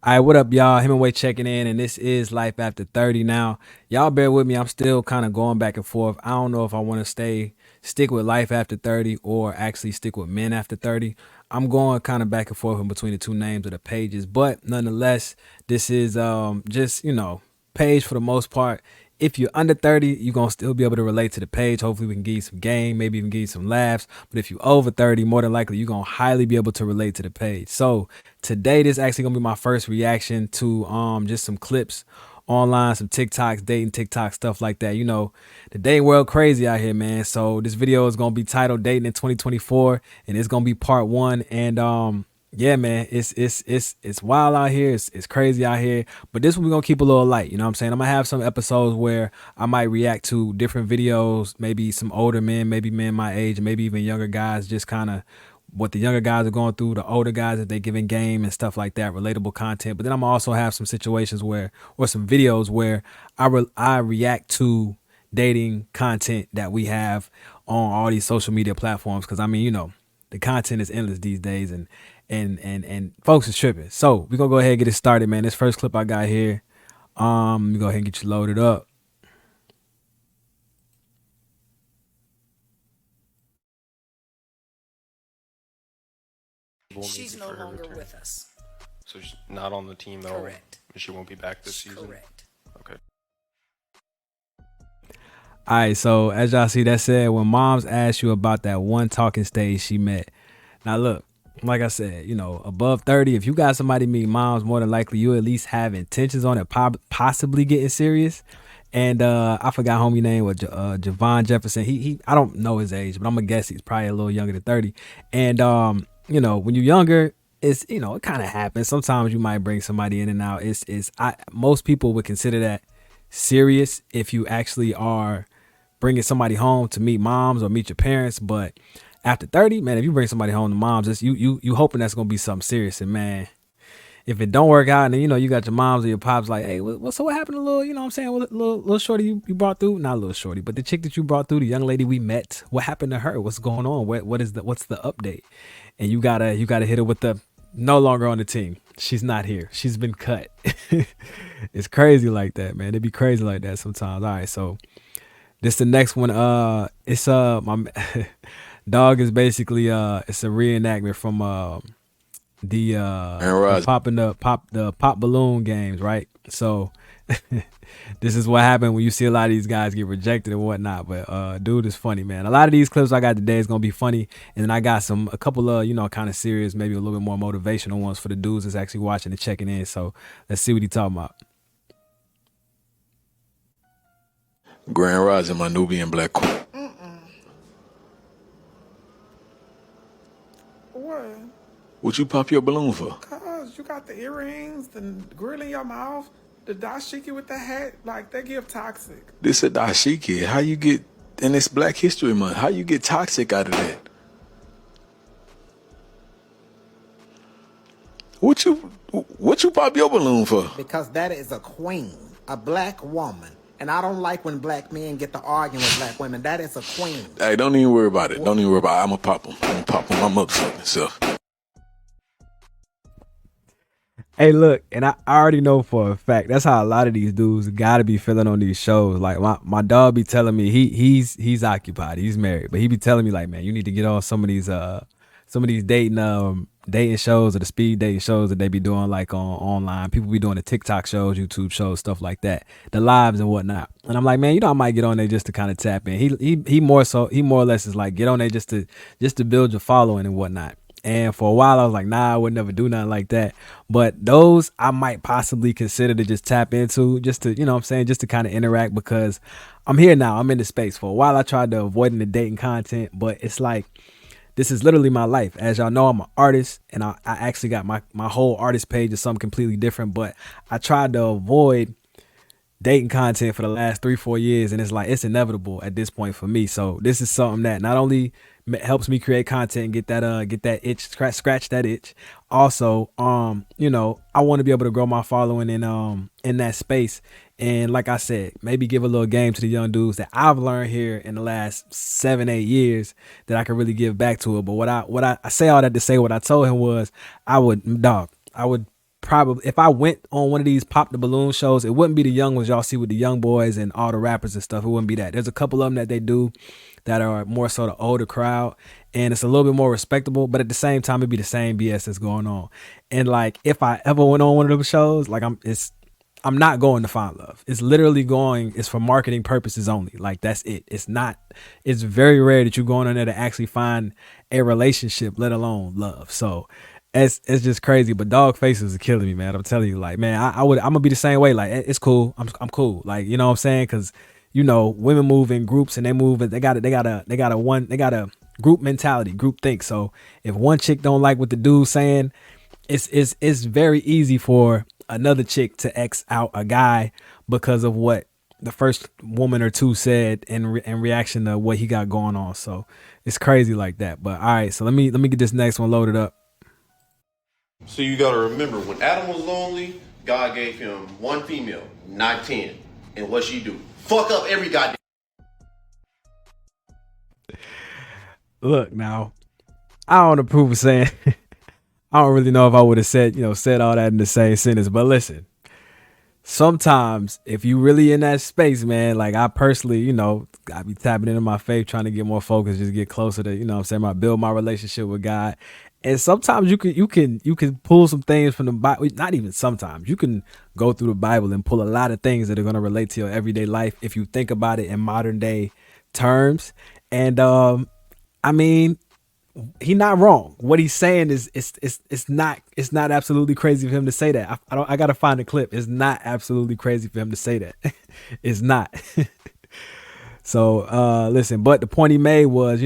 All right, what up, y'all? Hemingway checking in, and this is Life After 30 now. Y'all bear with me. I'm still kind of going back and forth. I don't know if I want to stick with Life After 30 or actually stick with Men After 30. I'm going kind of back and forth in between the two names of the pages, but nonetheless, this is just, page for the most part. If you're under 30, you're going to still be able to relate to the page. Hopefully, we can give you some game, maybe even give you some laughs. But if you're over 30, more than likely, you're going to highly be able to relate to the page. So, today, this is actually going to be my first reaction to just some clips online, some TikToks, dating TikTok, stuff like that. The dating world crazy out here, man. So, this video is going to be titled Dating in 2024, and it's going to be part one. And, yeah, man, it's wild out here. It's crazy out here. But this one we're gonna keep a little light. You know what I'm saying? I'm gonna have some episodes where I might react to different videos, maybe some older men, maybe men my age, maybe even younger guys, just kind of what the younger guys are going through, the older guys that they giving game and stuff like that, relatable content. But then I'm also have some situations where, or some videos where I react to dating content that we have on all these social media platforms. Because I mean, the content is endless these days, and folks is tripping. So we're gonna go ahead and get it started, man. This first clip I got here. Let me go ahead and get you loaded up. She's no longer with us. So she's not on the team at all. Correct. She won't be back this season. Correct. Okay. All right, so as y'all see, that said, when moms ask you about that one talking stage she met. Now look, like I said, above 30, if you got somebody meet moms, more than likely you at least have intentions on it, possibly getting serious. And I forgot homie name was Javon Jefferson. He I don't know his age, but I'm gonna guess he's probably a little younger than 30. And when you're younger, it's it kind of happens. Sometimes you might bring somebody in and out. Most people would consider that serious if you actually are bringing somebody home to meet moms or meet your parents. But after 30, man, if you bring somebody home to moms, it's you hoping that's gonna be something serious. And man, if it don't work out, and then you got your moms or your pops like, hey, what happened to little, what I'm saying, little shorty you brought through? Not little shorty, but the chick that you brought through, the young lady we met, what happened to her? What's going on? What's the update? And you gotta hit her with the no longer on the team. She's not here. She's been cut. It's crazy like that, man. It'd be crazy like that sometimes. All right, so this the next one. It's my dog is basically it's a reenactment from the popping the pop balloon games, right? So this is what happened when you see a lot of these guys get rejected and whatnot. But dude is funny, man. A lot of these clips I got today is gonna be funny, and then I got a couple of kind of serious, maybe a little bit more motivational ones for the dudes that's actually watching and checking in. So let's see what he talking about. Grand Rising, my Nubian black queen. What? What you pop your balloon for? Cause you got the earrings, the grill in your mouth, the dashiki with the hat, like they give toxic. This a dashiki. How you get, and it's Black History Month, how you get toxic out of that? What you pop your balloon for? Because that is a queen, a black woman. And I don't like when black men get to arguing with black women. That is a queen. Hey, don't even worry about it. Don't even worry about it. I'ma pop them. I'ma pop them my motherfucking self. Hey, look, and I already know for a fact that's how a lot of these dudes gotta be feeling on these shows. Like my dog be telling me he's occupied, he's married, but he be telling me like, man, you need to get on some of these dating shows or the speed dating shows that they be doing like on online. People be doing the TikTok shows, YouTube shows, stuff like that, the lives and whatnot. And I'm like, man, I might get on there just to kind of tap in. He more or less is like, get on there just to build your following and whatnot. And for a while I was like, nah, I would never do nothing like that. But those I might possibly consider to just tap into, just to, just to kind of interact, because I'm here now. I'm in the space. For a while I tried to avoid the dating content, but it's like, this is literally my life. As y'all know, I'm an artist, and I actually got my whole artist page is something completely different, but I tried to avoid dating content for the last 3-4 years, and it's like it's inevitable at this point for me. So this is something that not only helps me create content and get that itch, scratch that itch. Also, I want to be able to grow my following in that space. And like I said, maybe give a little game to the young dudes that I've learned here in the last 7-8 years that I can really give back to it. But what I say all that to say, what I told him was I would probably, if I went on one of these pop the balloon shows, it wouldn't be the young ones y'all see with the young boys and all the rappers and stuff. It wouldn't be that. There's a couple of them that they do that are more so the older crowd, and it's a little bit more respectable, but at the same time it'd be the same BS that's going on. And like if I ever went on one of those shows, like I'm not going to find love. It's literally it's for marketing purposes only. Like that's it. It's very rare that you're going on there to actually find a relationship, let alone love. So it's just crazy. But dog faces are killing me, man. I'm telling you, like, man, I'm gonna be the same way. Like, it's cool. I'm cool. Like, you know what I'm saying? Cause women move in groups and they got a group mentality, group think. So if one chick don't like what the dude's saying, it's very easy for another chick to X out a guy because of what the first woman or two said in reaction to what he got going on. So it's crazy like that. But all right, so let me get this next one loaded up. So you gotta remember, when Adam was lonely, God gave him one female, not 10. And what she do? Fuck up every goddamn. Look, now, I don't approve of saying I don't really know if I would have said all that in the same sentence, but listen, sometimes if you really in that space, man, like I personally, I be tapping into my faith, trying to get more focused, just get closer to, what I'm saying, build my relationship with God. And sometimes you can pull some things from the Bible. Not even sometimes. You can go through the Bible and pull a lot of things that are going to relate to your everyday life if you think about it in modern day terms. And I mean, he's not wrong. What he's saying is it's not absolutely crazy for him to say that. I gotta find a clip. It's not absolutely crazy for him to say that. It's not. So listen, but the point he made was,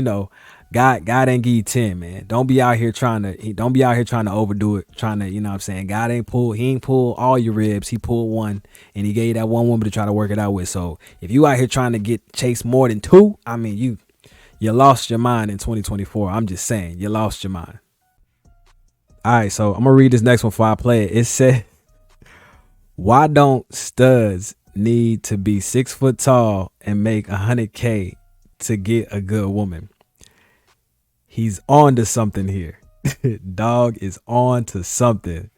God ain't give you 10, man. Don't be out here trying to overdo it, trying to, what I'm saying, he ain't pull all your ribs. He pulled one, and he gave you that one woman to try to work it out with. So if you out here trying to chase more than two, I mean, you lost your mind in 2024. I'm just saying, you lost your mind. All right, so I'm gonna read this next one before I play it. It said, why don't studs need to be 6 foot tall and make $100K to get a good woman? He's on to something here. Dog is on to something.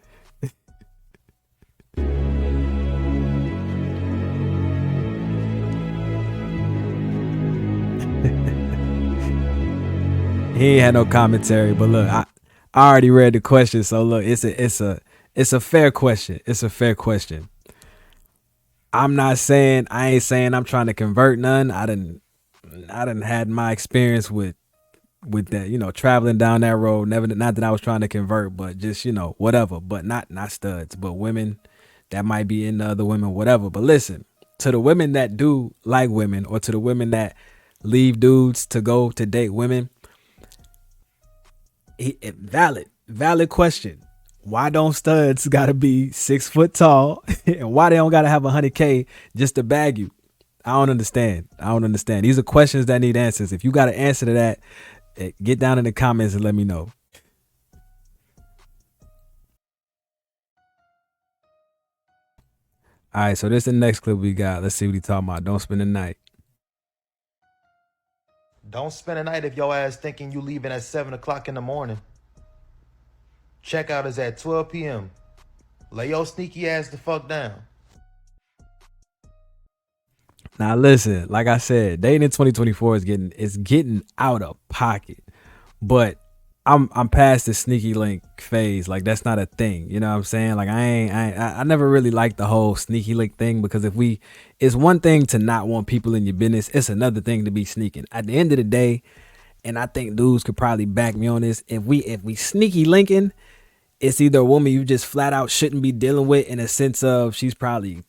He ain't had no commentary, but look, I already read the question, so look, it's a fair question. It's a fair question. I ain't saying I'm trying to convert none. I done had my experience with that, traveling down that road. Not that I was trying to convert, but just, whatever. But not studs, but women that might be into other women, whatever. But listen, to the women that do like women, or to the women that leave dudes to go to date women, valid question. Why don't studs gotta be 6 foot tall, and why they don't gotta have $100K just to bag you? I don't understand. These are questions that need answers. If you got an answer to that, get down in the comments and let me know. All right, so this is the next clip we got. Let's see what he talking about. Don't spend the night. Don't spend a night if your ass thinking you leaving at 7 o'clock in the morning. Checkout is at 12 p.m. Lay your sneaky ass the fuck down. Now listen, like I said, dating in 2024 is getting out of pocket. But I'm past the sneaky link phase. Like, that's not a thing. You know what I'm saying? Like, I never really liked the whole sneaky link thing, because it's one thing to not want people in your business. It's another thing to be sneaking. At the end of the day, and I think dudes could probably back me on this, if we sneaky linking, it's either a woman you just flat out shouldn't be dealing with, in a sense of she's probably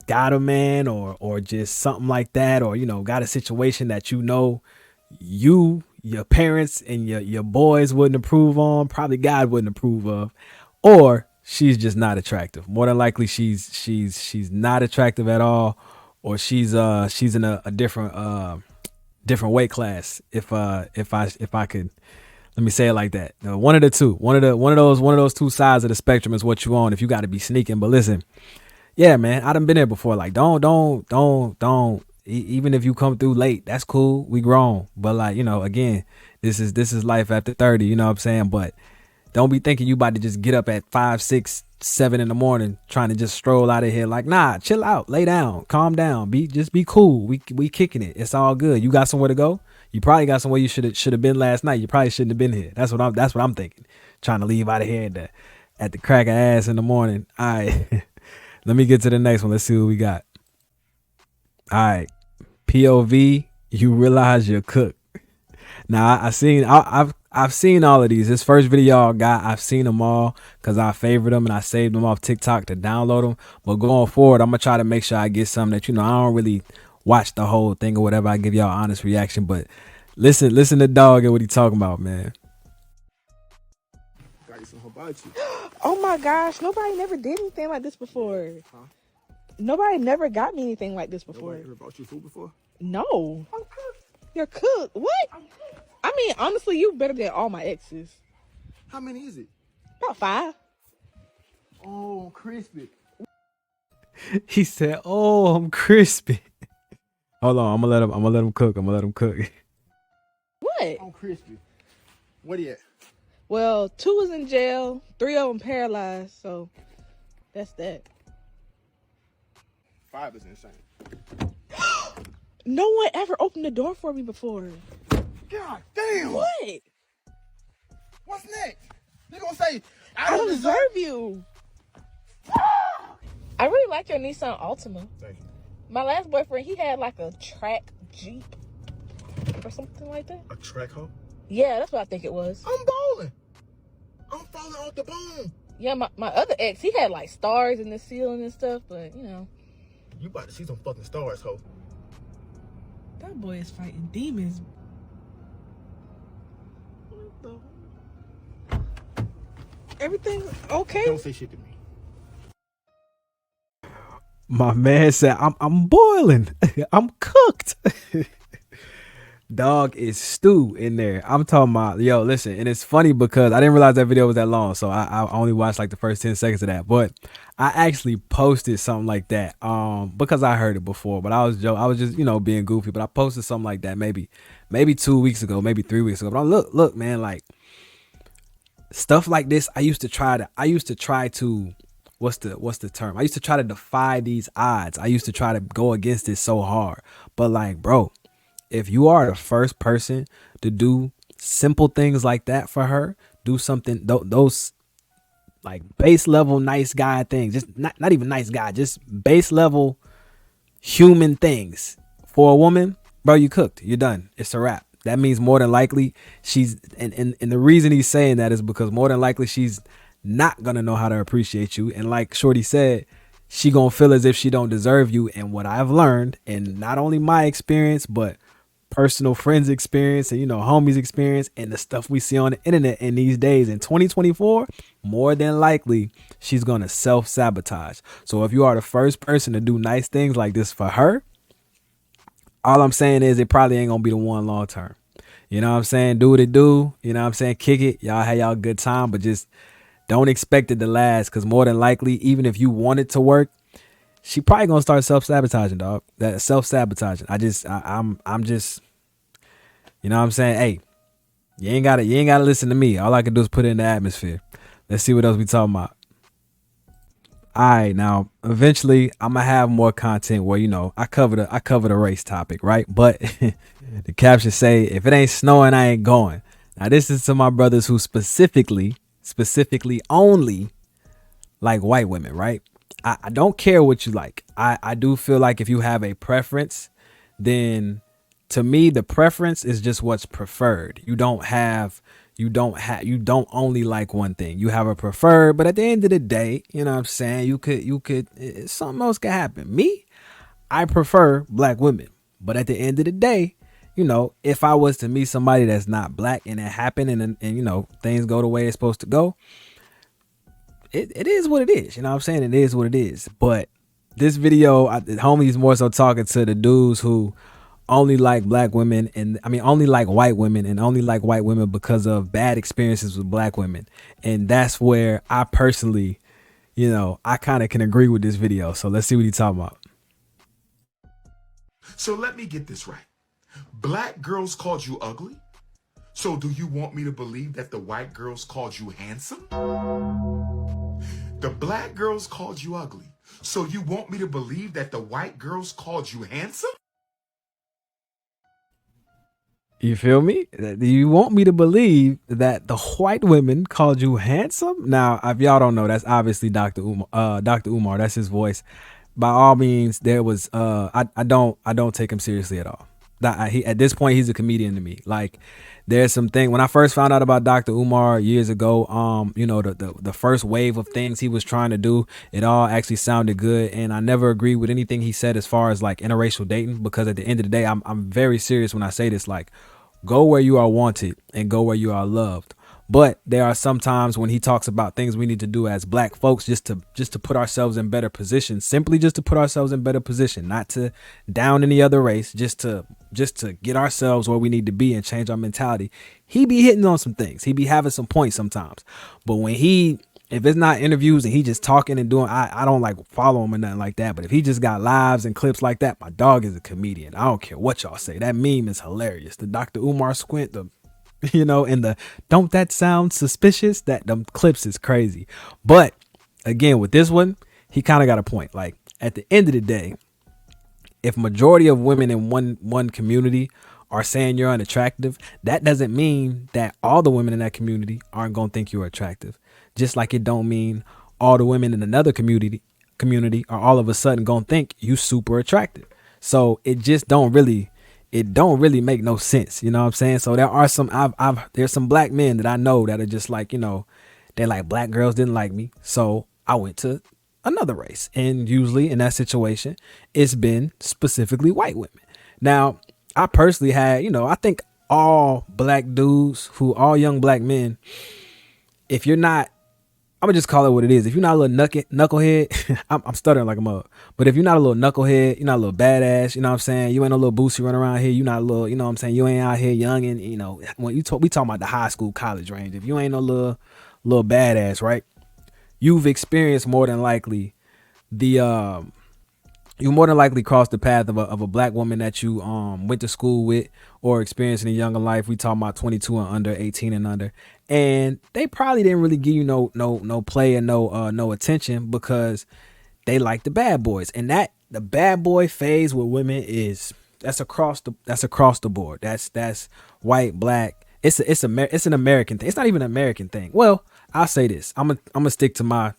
got a man or just something like that, or, got a situation that your parents and your boys wouldn't approve on, probably God wouldn't approve of, or she's just not attractive. More than likely she's not attractive at all, or she's in a different weight class. If I could, let me say it like that. One of the two, one of those two sides of the spectrum is what you on if you got to be sneaking. But listen, yeah, man, I done been there before. Like, don't. Even if you come through late, that's cool. We grown. But like, again, this is life after 30. You know what I'm saying? But Don't be thinking you about to just get up at 5, 6, 7 in the morning trying to just stroll out of here. Like, nah, chill out, lay down, calm down, just be cool. We kicking it. It's all good. You got somewhere to go. You probably got somewhere you should have been last night. You probably shouldn't have been here. That's what I'm thinking. Trying to leave out of here at the crack of ass in the morning. All right, let me get to the next one. Let's see what we got. All right, POV. You realize you're cooked. Now I've seen all of these. This first video I got, I've seen them all because I favorite them and I saved them off TikTok to download them. But going forward, I'm gonna try to make sure I get something that, I don't really watch the whole thing or whatever. I give y'all honest reaction. But listen to Dog and what he talking about, man. Oh my gosh, nobody never did anything like this before. Huh? Nobody never got me anything like this before. Nobody ever bought you food before? No. I'm cooked. You're cooked? What? I mean, honestly, you better than all my exes. How many is it? About 5. Oh, crispy. He said, "Oh, I'm crispy." Hold on, I'm gonna let him cook. What? I'm crispy. What are you at? Well, 2 was in jail, 3 of them paralyzed, so that's that. 5 is insane. No one ever opened the door for me before. God damn. What? What's next? They gonna say, I don't deserve you. I really like your Nissan Altima. Thank you. My last boyfriend, he had like a track Jeep or something like that. A track hoe? Yeah, that's what I think it was. I'm balling. I'm falling off the bone. Yeah, my other ex, he had like stars in the ceiling and stuff, but You about to see some fucking stars, ho. That boy is fighting demons. Everything okay? Don't say shit to me. My man said, I'm boiling. I'm cooked. Dog is stew in there. I'm talking about, yo, listen, and it's funny because I didn't realize that video was that long, so I only watched like the first 10 seconds of that. But I actually posted something like that because I heard it before, but I was just being goofy. But I posted something like that maybe 2 weeks ago, maybe 3 weeks ago. But look, man, like stuff like this, I used to try to what's the term? I used to try to defy these odds. I used to try to go against it so hard. But like, bro, if you are the first person to do simple things like that for her, do something, those like base level nice guy things, just not even nice guy, just base level human things for a woman, bro, you cooked. You're done. It's a wrap. That means more than likely she's, and the reason he's saying that is because more than likely she's not gonna know how to appreciate you. And like Shorty said, she gonna feel as if she don't deserve you. And what I've learned, and not only my experience, but personal friends experience and homies experience and the stuff we see on the internet in these days in 2024, more than likely she's gonna self-sabotage. So if you are the first person to do nice things like this for her, all I'm saying is it probably ain't gonna be the one long term. You know what I'm saying? Do what it do. You know what I'm saying? Kick it. Y'all had y'all good time, but just don't expect it to last, because more than likely, even if you want it to work, she probably gonna start self-sabotaging, dog. That self-sabotaging. I'm just, you know what I'm saying? Hey, you ain't gotta listen to me. All I can do is put it in the atmosphere. Let's see what else we talking about. All right, now eventually I'm gonna have more content where I cover the race topic, right? But the caption say, if it ain't snowing, I ain't going. Now this is to my brothers who specifically only like white women, right? I don't care what you like. I do feel like if you have a preference, then to me the preference is just what's preferred. You don't only like one thing. You have a preferred, but at the end of the day, you know what I'm saying, you could something else could happen. Me, I prefer black women, but at the end of the day, if I was to meet somebody that's not black and it happened and things go the way it's supposed to go, it is what it is. You know what I'm saying? It is what it is. But this video, homie's more so talking to the dudes who only like black women, and only like white women, and only like white women because of bad experiences with black women. And that's where I personally, I kind of can agree with this video. So let's see what he's talking about. So let me get this right. Black girls called you ugly? So do you want me to believe that the white girls called you handsome? The black girls called you ugly. So you want me to believe that the white girls called you handsome? You feel me? Do you want me to believe that the white women called you handsome? Now, if y'all don't know, that's obviously Dr. Umar. Dr. Umar, that's his voice. By all means, there was. I don't take him seriously at all. At this point, he's a comedian to me. Like, there's some thing when I first found out about Dr. Umar years ago. The first wave of things he was trying to do, it all actually sounded good, and I never agreed with anything he said as far as like interracial dating, because at the end of the day, I'm very serious when I say this. Like, go where you are wanted and go where you are loved. But there are some times when he talks about things we need to do as black folks just to put ourselves in better position, simply just to put ourselves in better position, not to down any other race, just to get ourselves where we need to be and change our mentality. He be hitting on some things. He be having some points sometimes. But when if it's not interviews and he just talking and doing, I don't like follow him or nothing like that. But if he just got lives and clips like that, my dog is a comedian. I don't care what y'all say. That meme is hilarious. The Dr. Umar squint, and the don't that sound suspicious, that them clips is crazy. But again, with this one, he kind of got a point. Like, at the end of the day, if majority of women in one community are saying you're unattractive, that doesn't mean that all the women in that community aren't gonna think you're attractive. Just like it don't mean all the women in another community are all of a sudden gonna think you super attractive. So it just don't really make no sense. You know what I'm saying? So there are there's some black men that I know that are just like, they're like, black girls didn't like me, so I went to another race. And usually in that situation, it's been specifically white women. Now, I personally had, I think all black dudes all young black men, if you're not, I'm gonna just call it what it is. If you're not a little knucklehead, I'm stuttering like a mug. But if you're not a little knucklehead, you're not a little badass, you know what I'm saying? You ain't a little boosie running around here. You're not a little, you know what I'm saying? You ain't out here young and, when we talking about the high school, college range. If you ain't no little badass, right? You've experienced more than likely you more than likely crossed the path of a black woman that you went to school with or experienced in a younger life. We talking about 22 and under, 18 and under, and they probably didn't really give you no play and no attention because they like the bad boys. And that the bad boy phase with women that's across the board. That's white, black. It's an American thing. It's not even an American thing. Well, I'll say this. I'm gonna stick to my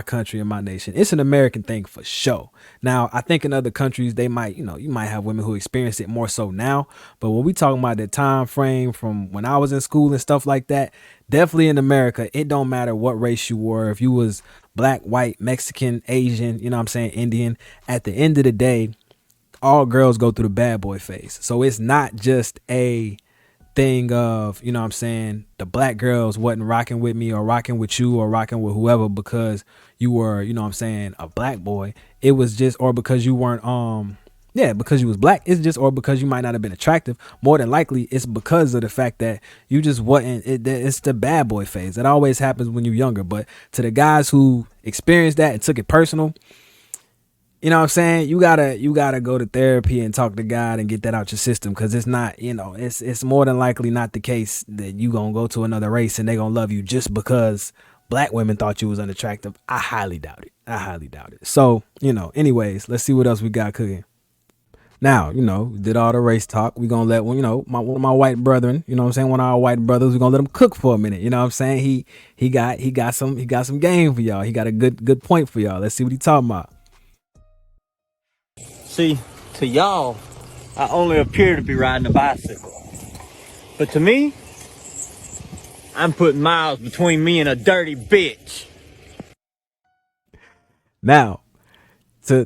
country and my nation. It's an American thing for sure. Now, I think in other countries they might, you might have women who experience it more so now. But when we talking about the time frame from when I was in school and stuff like that, definitely in America, it don't matter what race you were. If you was black, white, Mexican, Asian, you know what I'm saying, Indian, at the end of the day, all girls go through the bad boy phase. So it's not just a thing of, you know what I'm saying, the black girls wasn't rocking with me or rocking with you or rocking with whoever because you were, you know what I'm saying, a black boy. It was just, or because you weren't, because you was black. It's just, or because you might not have been attractive. More than likely, it's because of the fact that you just wasn't, it's the bad boy phase. It always happens when you're younger. But to the guys who experienced that and took it personal, you know what I'm saying? You gotta go to therapy and talk to God and get that out your system, because it's not, it's more than likely not the case that you gonna go to another race and they gonna love you just because black women thought you was unattractive. I highly doubt it. So, anyways, let's see what else we got cooking. Now, did all the race talk. We gonna let one of my white brethren, you know what I'm saying, one of our white brothers, we gonna let him cook for a minute. You know what I'm saying? He got some game for y'all. He got a good point for y'all. Let's see what he talking about. See, to y'all, I only appear to be riding a bicycle. But to me, I'm putting miles between me and a dirty bitch. Now, to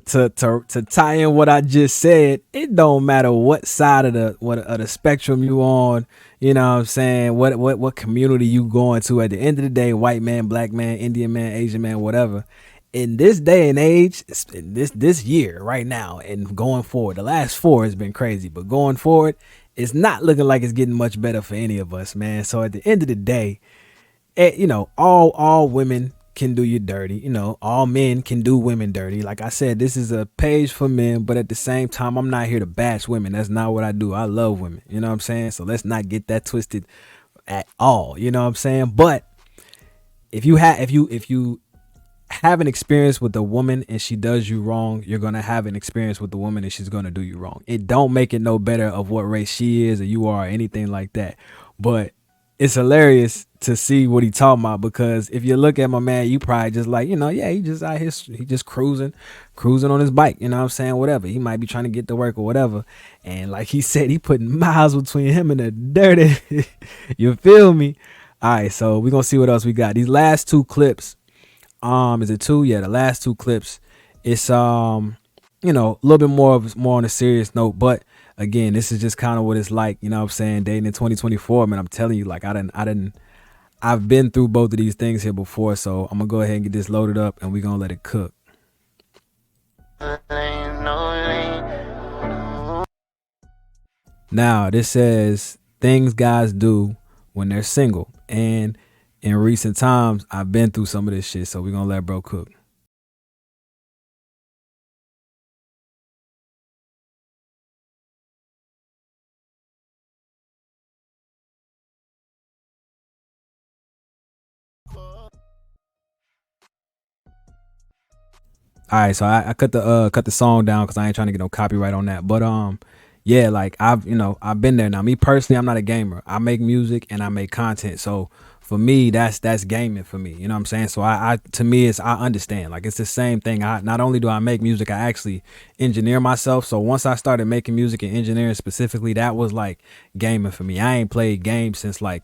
tie in what I just said, it don't matter what side of the spectrum you on, you know what I'm saying, what community you going to. At the end of the day, white man, black man, Indian man, Asian man, whatever. In this day and age, in this year right now and going forward, the last 4 has been crazy, but going forward, it's not looking like it's getting much better for any of us, man. So at the end of the day, all women can do you dirty. All men can do women dirty. Like I said, this is a page for men, but at the same time, I'm not here to bash women. That's not what I do. I love women. You know what I'm saying? So let's not get that twisted at all. You know what I'm saying? But if you have an experience with a woman and she does you wrong, you're gonna have an experience with the woman and she's gonna do you wrong. It don't make it no better of what race she is or you are or anything like that. But it's hilarious to see what he talking about, because if you look at my man, you probably just like, yeah, he just out here, he just cruising on his bike, you know what I'm saying? Whatever. He might be trying to get to work or whatever. And like he said, he putting miles between him and the dirty. You feel me? All right, so we're gonna see what else we got. These last two clips, is it two? Yeah, the last two clips. It's a little bit more on a serious note, but again, this is just kind of what it's like, you know what I'm saying, dating in 2024, man. I'm telling you, like I've been through both of these things here before, so I'm gonna go ahead and get this loaded up and we're gonna let it cook. Now, this says things guys do when they're single, and in recent times, I've been through some of this shit, so we're gonna let bro cook. All right, so I cut the song down because I ain't trying to get no copyright on that. But yeah, like I've been there. Now, me personally, I'm not a gamer. I make music and I make content. So for me, that's gaming for me. You know what I'm saying? So I to me, I understand. Like it's the same thing. I not only do I make music, I actually engineer myself. So once I started making music and engineering specifically, that was like gaming for me. I ain't played games since like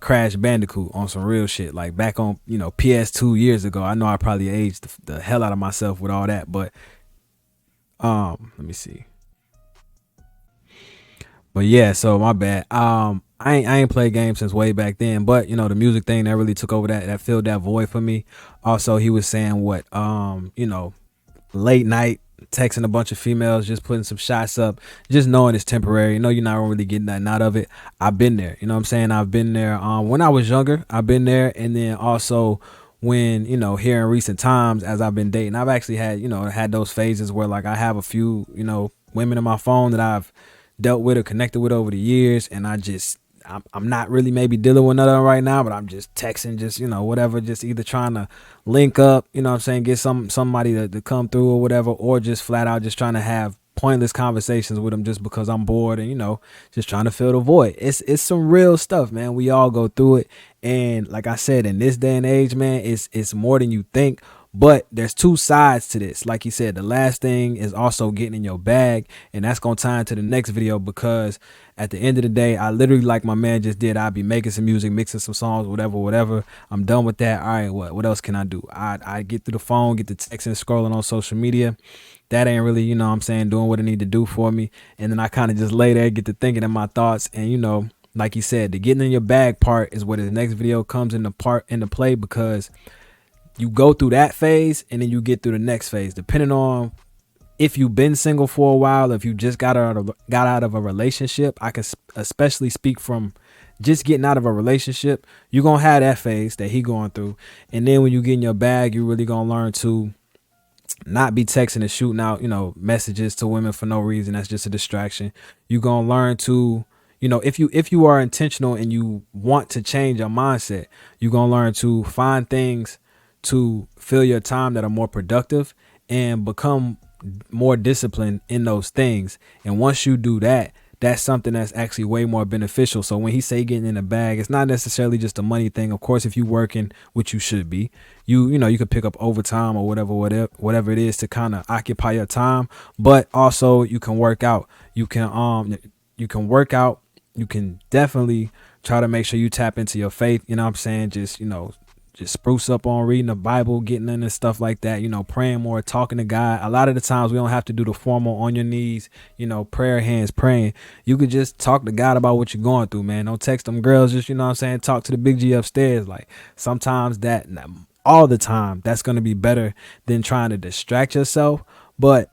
Crash Bandicoot on some real shit, like back on PS2 years ago. I know I probably aged the hell out of myself with all that, but let me see. But yeah, so my bad. I ain't played games since way back then, but the music thing that really took over, that filled that void for me. Also, he was saying what late night texting a bunch of females, just putting some shots up, just knowing it's temporary. You're not really getting nothing out of it. I've been there. You know what I'm saying? I've been there when I was younger. I've been there. And then also when, here in recent times as I've been dating, I've actually had those phases where like I have a few, women in my phone that I've dealt with or connected with over the years. And I'm not really maybe dealing with none of them right now, but I'm just texting, just, whatever, just either trying to link up, you know what I'm saying, get somebody to come through or whatever, or just flat out just trying to have pointless conversations with them just because I'm bored and, just trying to fill the void. It's some real stuff, man. We all go through it. And like I said, in this day and age, man, it's more than you think. But there's two sides to this. Like you said, the last thing is also getting in your bag. And that's going to tie into the next video, because at the end of the day, I literally, like my man just did, I'll be making some music, mixing some songs, whatever. I'm done with that. All right, what else can I do? I get through the phone, get the texting, scrolling on social media. That ain't really, what I'm saying, doing what it need to do for me. And then I kind of just lay there, get to thinking in my thoughts. And, like you said, the getting in your bag part is where the next video comes into play, because you go through that phase and then you get through the next phase, depending on if you've been single for a while, if you just got out of a relationship. I can especially speak from just getting out of a relationship. You're going to have that phase that he going through. And then when you get in your bag, you're really going to learn to not be texting and shooting out, messages to women for no reason. That's just a distraction. You're going to learn to, if you are intentional and you want to change your mindset, you're going to learn to find things to fill your time that are more productive and become more disciplined in those things. And once you do that, that's something that's actually way more beneficial. So when he say getting in the bag, it's not necessarily just a money thing. Of course, if you working, which you should be, you could pick up overtime or whatever it is to kind of occupy your time. But also you can work out. You can work out. You can definitely try to make sure you tap into your faith. You know what I'm saying? Just spruce up on reading the Bible, getting in and stuff like that, praying more, talking to God. A lot of the times we don't have to do the formal on your knees, prayer hands praying. You could just talk to God about what you're going through, man. Don't text them girls, just, talk to the big G upstairs. Like sometimes all the time, that's going to be better than trying to distract yourself. But,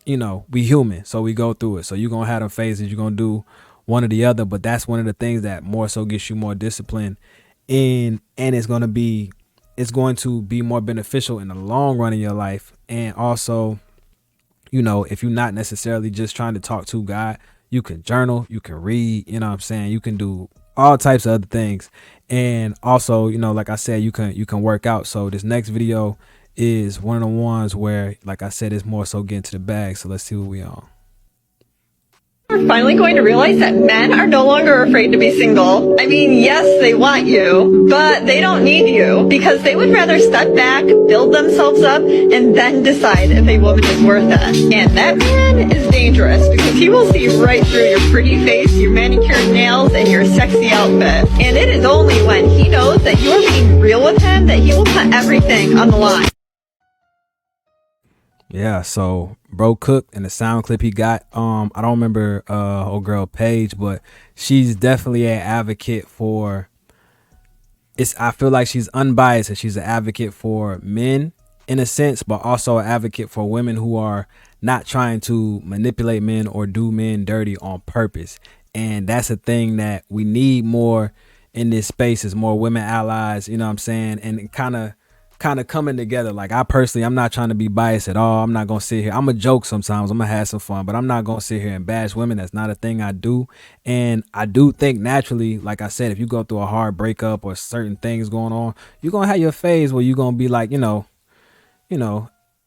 we human, so we go through it. So you're going to have them phases, you're going to do one or the other, but that's one of the things that more so gets you more disciplined. And it's going to be more beneficial in the long run of your life. And also, if you're not necessarily just trying to talk to God, you can journal, you can read, you know what I'm saying? You can do all types of other things. And also, you know, like I said, you can work out. So this next video is one of the ones where, like I said, it's more so getting to the bag. So let's see what we on. We're finally going to realize that men are no longer afraid to be single. I mean, yes, they want you, but they don't need you because they would rather step back, build themselves up, and then decide if a woman is worth it. And that man is dangerous because he will see right through your pretty face, your manicured nails, and your sexy outfit. And it is only when he knows that you are being real with him that he will put everything on the line. Yeah, so bro Cook and the sound clip he got, I don't remember old girl Paige, but she's definitely an advocate for, I feel like she's unbiased and she's an advocate for men in a sense, but also an advocate for women who are not trying to manipulate men or do men dirty on purpose. And that's a thing that we need more in this space, is more women allies, you know what I'm saying? And kind of coming together. Like, I personally, I'm not trying to be biased at all. I'm not gonna sit here, I'm a joke sometimes, I'm gonna have some fun, but I'm not gonna sit here and bash women. That's not a thing I do. And I do think naturally, like I said, if you go through a hard breakup or certain things going on, you're gonna have your phase where you're gonna be like, you know,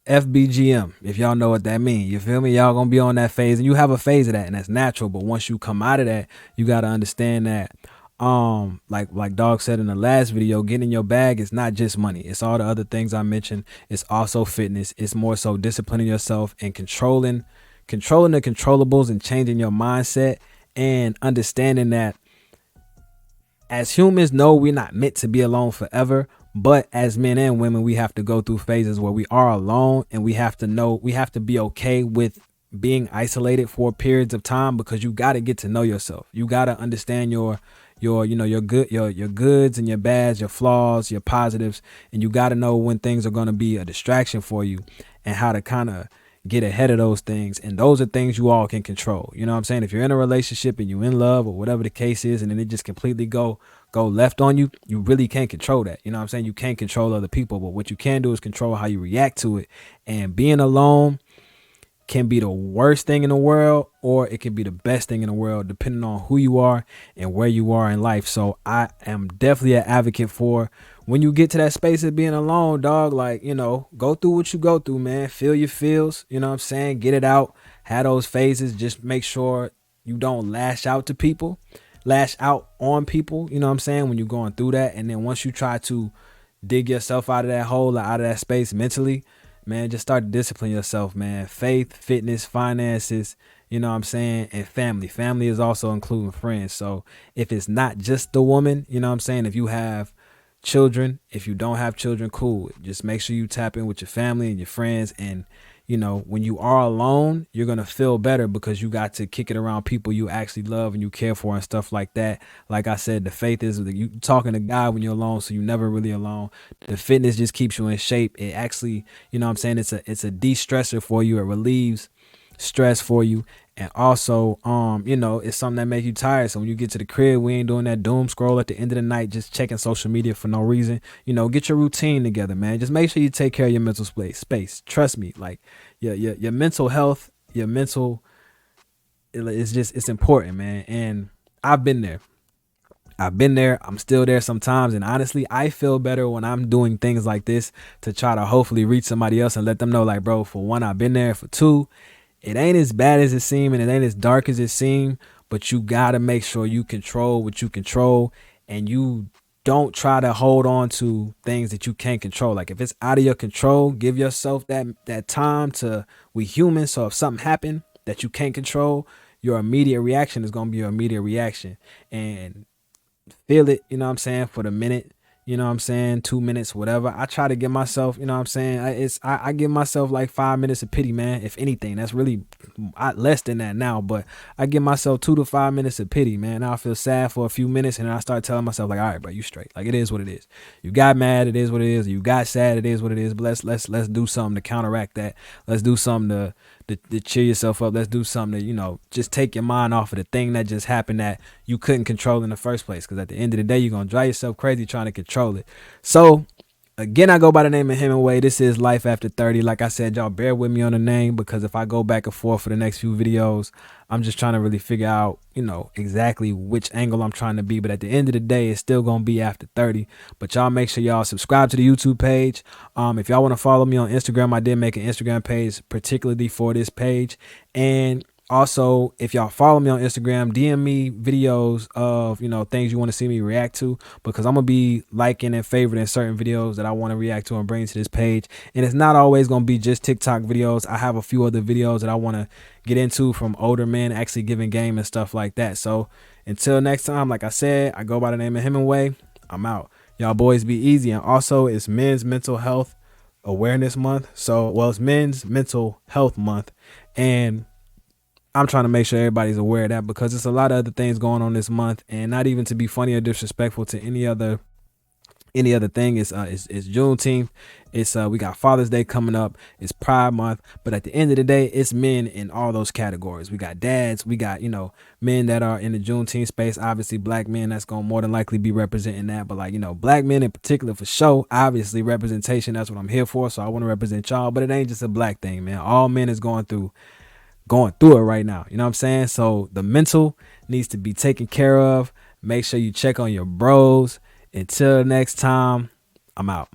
FBGM, if y'all know what that means. You feel me? Y'all gonna be on that phase, and you have a phase of that, and that's natural. But once you come out of that, you gotta understand that, like Dog said in the last video, getting in your bag is not just money. It's all the other things I mentioned. It's also fitness. It's more so disciplining yourself and controlling the controllables and changing your mindset and understanding that as humans, no, we're not meant to be alone forever. But as men and women, we have to go through phases where we are alone, and we have to be okay with being isolated for periods of time, because you got to get to know yourself. You got to understand your goods and your bads, your flaws, your positives, and you got to know when things are going to be a distraction for you and how to kind of get ahead of those things. And those are things you all can control. You know what I'm saying? If you're in a relationship and you're in love or whatever the case is, and then it just completely go left on you, you really can't control that. You know what I'm saying? You can't control other people, but what you can do is control how you react to it. And being alone can be the worst thing in the world, or it can be the best thing in the world, depending on who you are and where you are in life. So I am definitely an advocate for, when you get to that space of being alone, dog, like, go through what you go through, man. Feel your feels, you know what I'm saying? Get it out, have those phases. Just make sure you don't lash out on people, you know what I'm saying, when you're going through that. And then once you try to dig yourself out of that hole or out of that space mentally, man, just start to discipline yourself, man. Faith, fitness, finances, you know what I'm saying, and family. Family is also including friends. So if it's not just the woman, you know what I'm saying, if you have children, if you don't have children, cool. Just make sure you tap in with your family and your friends. And when you are alone, you're going to feel better because you got to kick it around people you actually love and you care for and stuff like that. Like I said, the faith is you talking to God when you're alone, so you're never really alone. The fitness just keeps you in shape. It actually, you know what I'm saying, it's a de-stressor for you. It relieves stress for you. And also, it's something that make you tired. So when you get to the crib, we ain't doing that doom scroll at the end of the night, just checking social media for no reason. Get your routine together, man. Just make sure you take care of your mental space. Trust me, like your mental health, your mental, it's important, man. And I've been there. I'm still there sometimes. And honestly, I feel better when I'm doing things like this to try to hopefully reach somebody else and let them know, like, bro, for one, I've been there. For two, it ain't as bad as it seems and it ain't as dark as it seems, but you got to make sure you control what you control and you don't try to hold on to things that you can't control. Like, if it's out of your control, give yourself that time to, we human. So if something happened that you can't control, your immediate reaction is going to be your immediate reaction. And feel it, you know what I'm saying, for the minute, you know what I'm saying, 2 minutes, whatever. I try to give myself, you know what I'm saying, I give myself like 5 minutes of pity, man. If anything, that's really less than that now, but I give myself 2 to 5 minutes of pity, man. Now I feel sad for a few minutes, and then I start telling myself, like, all right, bro, you straight. Like, it is what it is. You got mad, it is what it is. You got sad, it is what it is. But let's do something to counteract that. Let's do something to cheer yourself up. Let's do something to, just take your mind off of the thing that just happened that you couldn't control in the first place. Because at the end of the day, you're going to drive yourself crazy trying to control it. So Again, I go by the name of Hemingway. This is Life After 30. Like I said, y'all bear with me on the name because if I go back and forth for the next few videos, I'm just trying to really figure out, exactly which angle I'm trying to be. But at the end of the day, it's still going to be after 30. But y'all make sure y'all subscribe to the YouTube page. If y'all want to follow me on Instagram, I did make an Instagram page particularly for this page. And also, if y'all follow me on Instagram, DM me videos of, things you want to see me react to, because I'm going to be liking and favoriting certain videos that I want to react to and bring to this page. And it's not always going to be just TikTok videos. I have a few other videos that I want to get into from older men actually giving game and stuff like that. So until next time, like I said, I go by the name of Hemingway. I'm out. Y'all boys be easy. And also, it's Men's Mental Health Awareness Month. So, well, it's Men's Mental Health Month. And I'm trying to make sure everybody's aware of that because there's a lot of other things going on this month, and not even to be funny or disrespectful to any other thing. It's Juneteenth. It's we got Father's Day coming up. It's Pride Month. But at the end of the day, it's men in all those categories. We got dads. We got men that are in the Juneteenth space. Obviously, black men that's gonna more than likely be representing that. But black men in particular for sure. Obviously, representation. That's what I'm here for. So I want to represent y'all. But it ain't just a black thing, man. All men is going through it right now. You know what I'm saying? So the mental needs to be taken care of. Make sure you check on your bros. Until next time, I'm out.